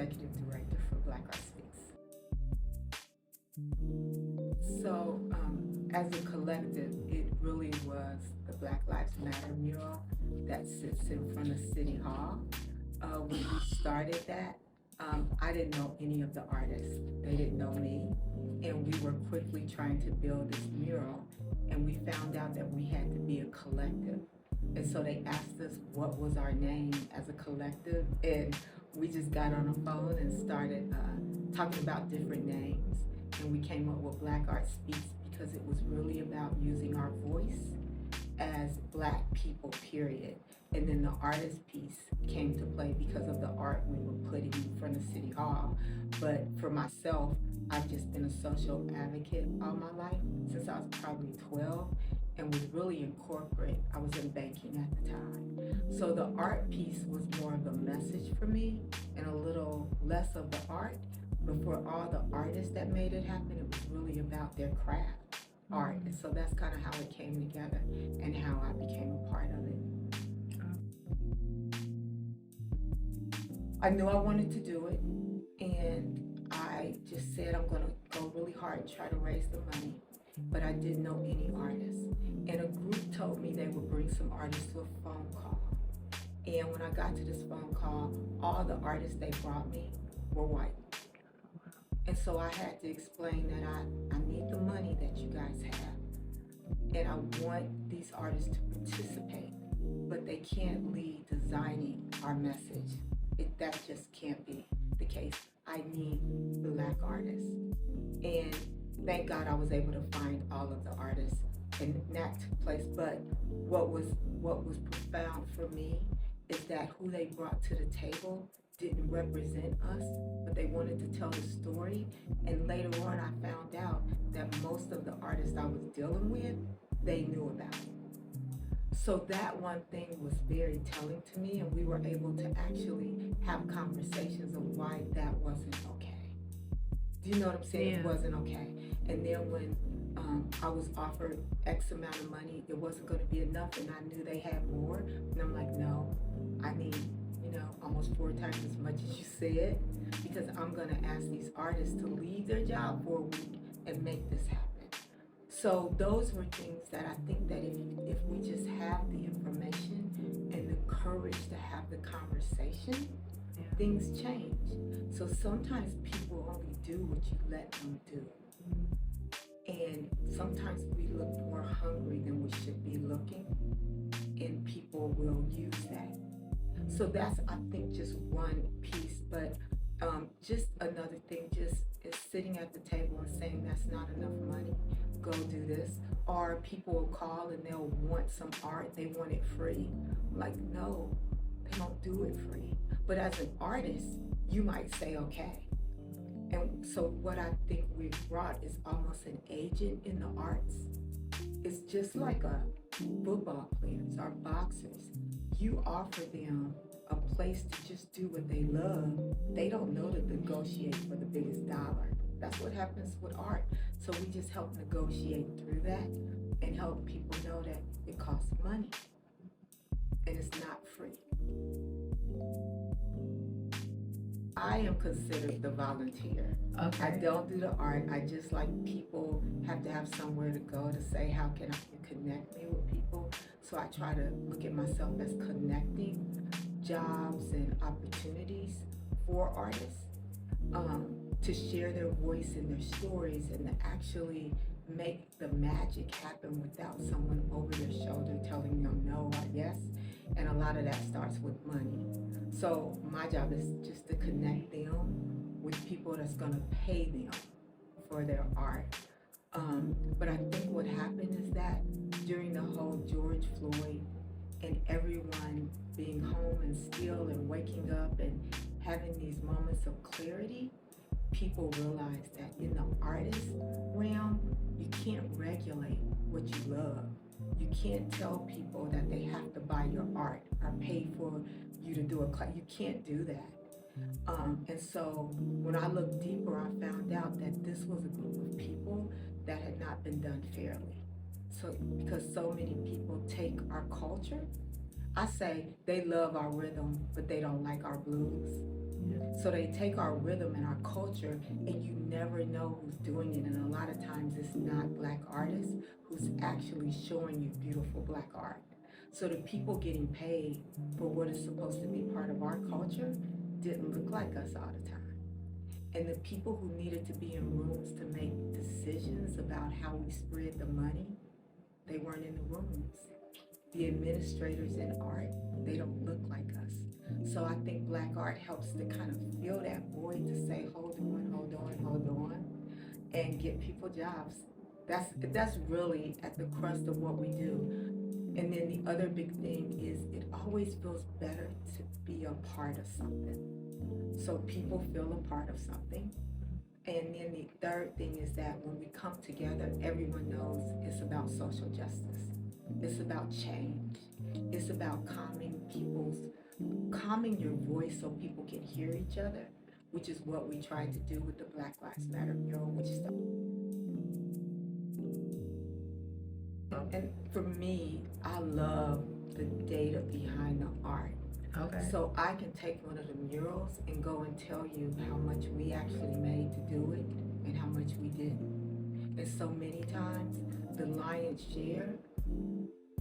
executive director for Black Art Speaks. So, as a collective, it really was the Black Lives Matter mural that sits in front of City Hall. When we started that, I didn't know any of the artists. They didn't know me. And we were quickly trying to build this mural, and we found out that we had to be a collective. And so they asked us what was our name as a collective, and we just got on the phone and started talking about different names. And we came up with Black Art Speaks because it was really about using our voice as Black people, period. And then the artist piece came to play because of the art we were putting in front of City Hall. But for myself, I've just been a social advocate all my life since I was probably 12 and was really in corporate. I was in banking at the time. So the art piece was more of a message for me and a little less of the art. But for all the artists that made it happen, it was really about their craft, art. And so that's kind of how it came together and how I became a part of it. I knew I wanted to do it, and I just said I'm going to go really hard and try to raise the money, but I didn't know any artists. And a group told me they would bring some artists to a phone call. And when I got to this phone call, all the artists they brought me were white. And so I had to explain that I need the money that you guys have, and I want these artists to participate, but they can't lead designing our message. That just can't be the case. I need Black artists. And thank God I was able to find all of the artists, and that took place. But what was profound for me is that who they brought to the table didn't represent us, but they wanted to tell the story. And later on, I found out that most of the artists I was dealing with, they knew about it. So that one thing was very telling to me, and we were able to actually have conversations of why that wasn't okay. Do you know what I'm saying? Yeah. It wasn't okay. And then when I was offered X amount of money, it wasn't going to be enough, and I knew they had more. And I'm like, no, I need, almost 4 times as much as you said, because I'm going to ask these artists to leave their job for a week and make this happen. So those were things that I think that if we just have the information and the courage to have the conversation, things change. So sometimes people only do what you let them do. And sometimes we look more hungry than we should be looking, and people will use that. So that's, I think, just one piece. But just another thing just is sitting at the table and saying that's not enough money, go do this. Or people will call and they'll want some art, they want it free. I'm like, no, they don't do it free. But as an artist, you might say, okay. And so what I think we've brought is almost an agent in the arts. It's just like a football players or boxers. You offer them a place to just do what they love. They don't know to negotiate for the biggest dollar. That's what happens with art. So we just help negotiate through that and help people know that it costs money and it's not free. I am considered the volunteer. Okay. I don't do the art. I just like people have to have somewhere to go to say, how can I connect me with people? So I try to look at myself as connecting jobs and opportunities for artists to share their voice and their stories and to actually make the magic happen without someone over their shoulder telling them no or yes. And a lot of that starts with money. So my job is just to connect them with people that's gonna pay them for their art. But I think what happened is that during the whole George Floyd and everyone being home and still and waking up and having these moments of clarity, people realize that in the artist realm, you can't regulate what you love. You can't tell people that they have to buy your art or pay for you to do a class. You can't do that. And so when I looked deeper, I found out that this was a group of people that had not been done fairly. So because so many people take our culture, I say they love our rhythm, but they don't like our blues. So they take our rhythm and our culture, and you never know who's doing it. And a lot of times it's not Black artists who's actually showing you beautiful Black art. So the people getting paid for what is supposed to be part of our culture didn't look like us all the time. And the people who needed to be in rooms to make decisions about how we spread the money, they weren't in the rooms. The administrators in art, they don't look like us. So I think Black art helps to kind of fill that void to say, hold on, and get people jobs. That's really at the crust of what we do. And then the other big thing is it always feels better to be a part of something. So people feel a part of something. And then the third thing is that when we come together, everyone knows it's about social justice. It's about change. It's about calming your voice so people can hear each other, which is what we tried to do with the Black Lives Matter mural, which is and for me, I love the data behind the art. Okay. So I can take one of the murals and go and tell you how much we actually made to do it and how much we didn't. And so many times, the lion's share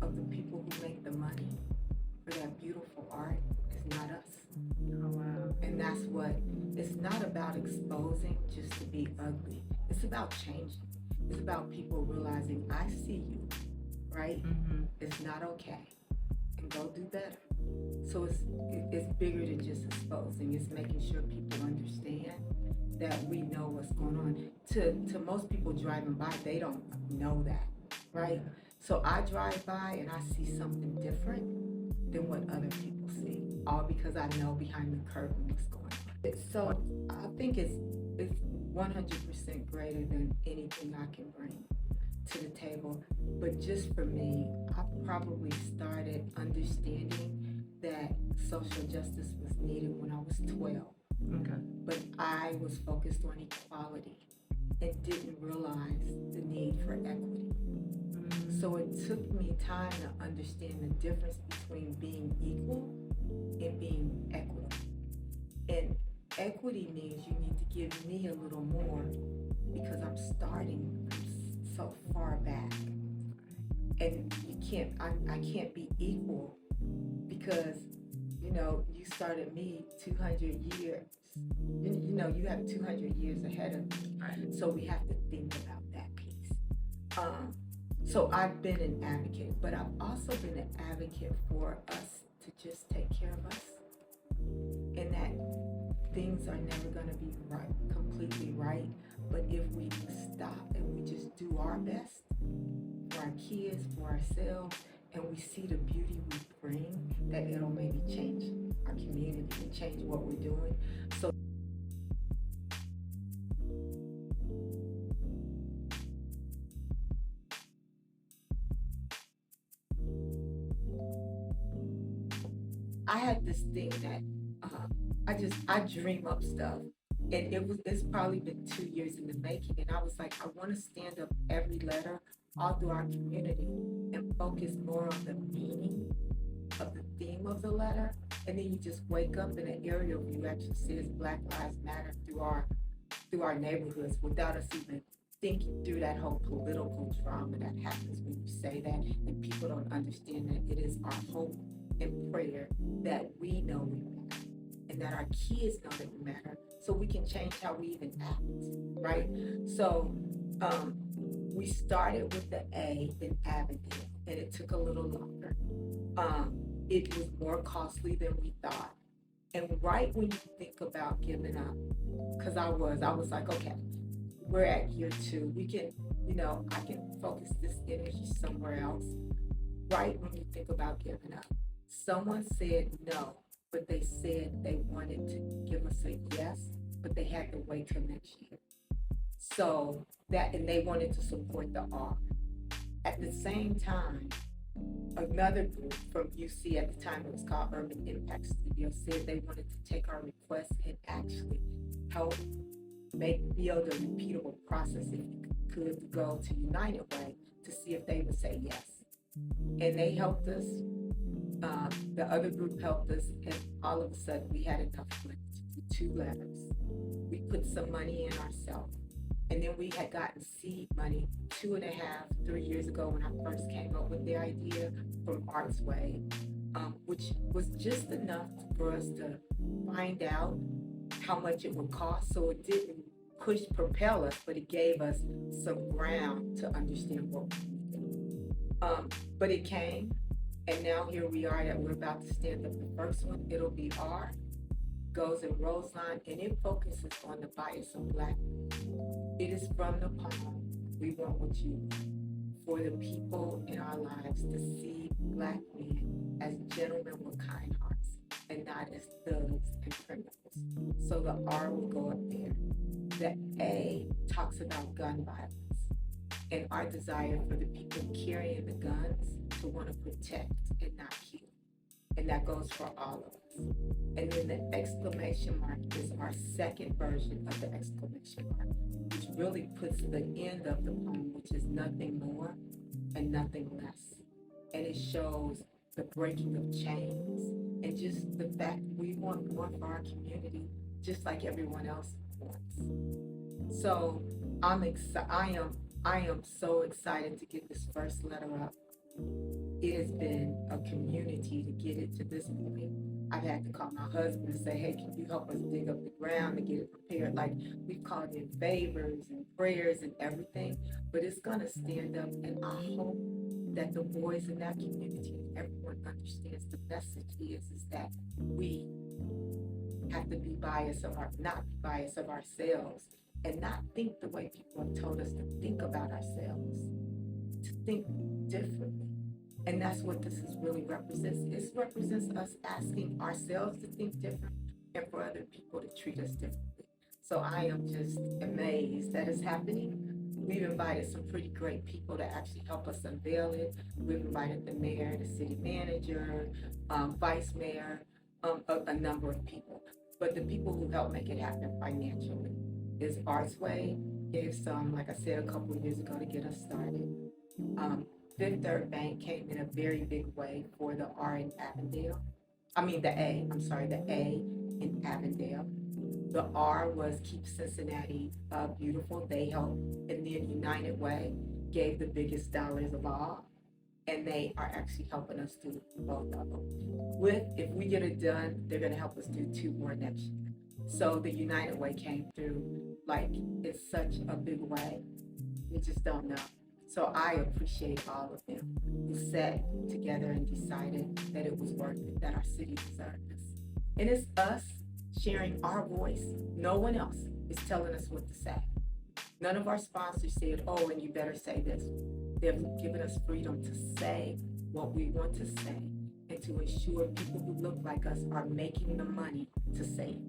of the people who make the money for that beautiful art is not us. Oh, wow. And that's what, it's not about exposing just to be ugly. It's about changing. It's about people realizing, I see you, right? Mm-hmm. It's not okay. And go do better. So it's bigger than just exposing. It's making sure people understand that we know what's going on. To most people driving by, they don't know that, right? So I drive by and I see something different than what other people see, all because I know behind the curtain what's going on. So I think it's 100% greater than anything I can bring to the table. But just for me, I probably started understanding that social justice was needed when I was 12. Okay. But I was focused on equality and didn't realize the need for equity. So it took me time to understand the difference between being equal and being equitable. And equity means you need to give me a little more because I'm starting from so far back. And I can't be equal because, you started me 200 years. You have 200 years ahead of me. Right. So we have to think about that piece. So I've been an advocate, but I've also been an advocate for us to just take care of us. And that things are never going to be right, completely right. But if we stop and we just do our best for our kids, for ourselves, and we see the beauty we bring, that it'll maybe change our community and change what we're doing. So I had this thing that I dream up stuff. And it's probably been 2 years in the making. And I was like, I want to stand up every letter all through our community and focus more on the meaning of the theme of the letter. And then you just wake up in an aerial view actually says Black Lives Matter through our neighborhoods without us even thinking through that whole political drama that happens when you say that. And people don't understand that it is our hope and prayer that we know we matter and that our kids know that we matter, so we can change how we even act, right? So we started with the A in Avondale, and it took a little longer. It was more costly than we thought. And right when you think about giving up, because I was like, okay, we're at year 2. We can, I can focus this energy somewhere else. Right when you think about giving up, someone said no, but they said they wanted to give us a yes, but they had to wait till next year. So and they wanted to support the art. At the same time, another group from UC, at the time it was called Urban Impact Studio, said they wanted to take our request and actually help build a repeatable process, if you could, to go to United Way to see if they would say yes. And they helped us. The other group helped us, and all of a sudden we had enough money to do 2 letters. We put some money in ourselves, and then we had gotten seed money 2.5, 3 years ago when I first came up with the idea from Arts Way, which was just enough for us to find out how much it would cost. So it didn't propel us, but it gave us some ground to understand what we needed. But it came. And now here we are that we're about to stand up the first one. It'll be R, goes in Roseline, and it focuses on the bias of Black men. It is from the poem, We Want What You Want, for the people in our lives to see Black men as gentlemen with kind hearts and not as thugs and criminals. So the R will go up there. The A talks about gun violence and our desire for the people carrying the guns to want to protect and not kill. And that goes for all of us. And then the exclamation mark is our second version of the exclamation mark, which really puts the end of the poem, which is nothing more and nothing less. And it shows the breaking of chains and just the fact we want more for our community, just like everyone else wants. So I am so excited to get this first letter up. It has been a community to get it to this point. I've had to call my husband and say, hey, can you help us dig up the ground to get it prepared? Like, we've called in favors and prayers and everything, but it's going to stand up. And I hope that the boys in that community and everyone understands the message is that we have to be not be biased of ourselves and not think the way people have told us to think about ourselves, to think differently. And that's what this is really represents. It represents us asking ourselves to think different and for other people to treat us differently. So I am just amazed that it's happening. We've invited some pretty great people to actually help us unveil it. We've invited the mayor, the city manager, vice mayor, a number of people. But the people who helped make it happen financially is Arts Way, gave some, like I said, a couple of years ago to get us started. Fifth Third Bank came in a very big way for the R in Avondale. The A in Avondale. The R was Keep Cincinnati Beautiful. They helped. And then United Way gave the biggest dollars of all. And they are actually helping us do both of them. If we get it done, they're going to help us do 2 more next year. So the United Way came through like in such a big way. We just don't know. So I appreciate all of them who sat together and decided that it was worth it, that our city deserved this. And it's us sharing our voice. No one else is telling us what to say. None of our sponsors said, oh, and you better say this. They've given us freedom to say what we want to say and to ensure people who look like us are making the money to say it.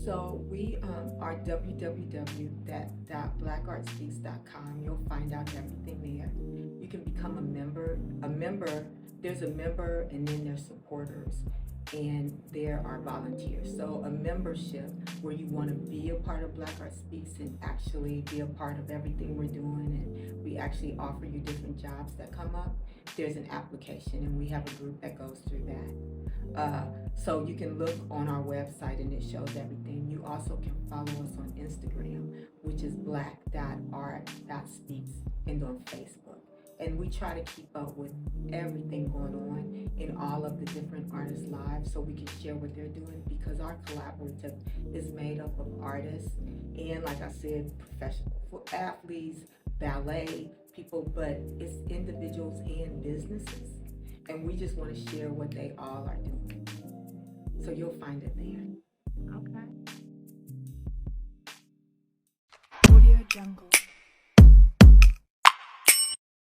So we are www.blackartspeaks.com. You'll find out everything there. You can become a member. There's a member and then there's supporters and there are volunteers. So a membership where you want to be a part of Black Art Speaks and actually be a part of everything we're doing, and we actually offer you different jobs that come up. There's an application and we have a group that goes through that. So you can look on our website and it shows everything. You also can follow us on Instagram, which is black.art.speaks, and on Facebook. And we try to keep up with everything going on in all of the different artists' lives so we can share what they're doing, because our collaborative is made up of artists and, like I said, professional athletes, ballet people, but it's individuals and businesses. And we just want to share what they all are doing. So you'll find it there. Okay. Audio Jungle.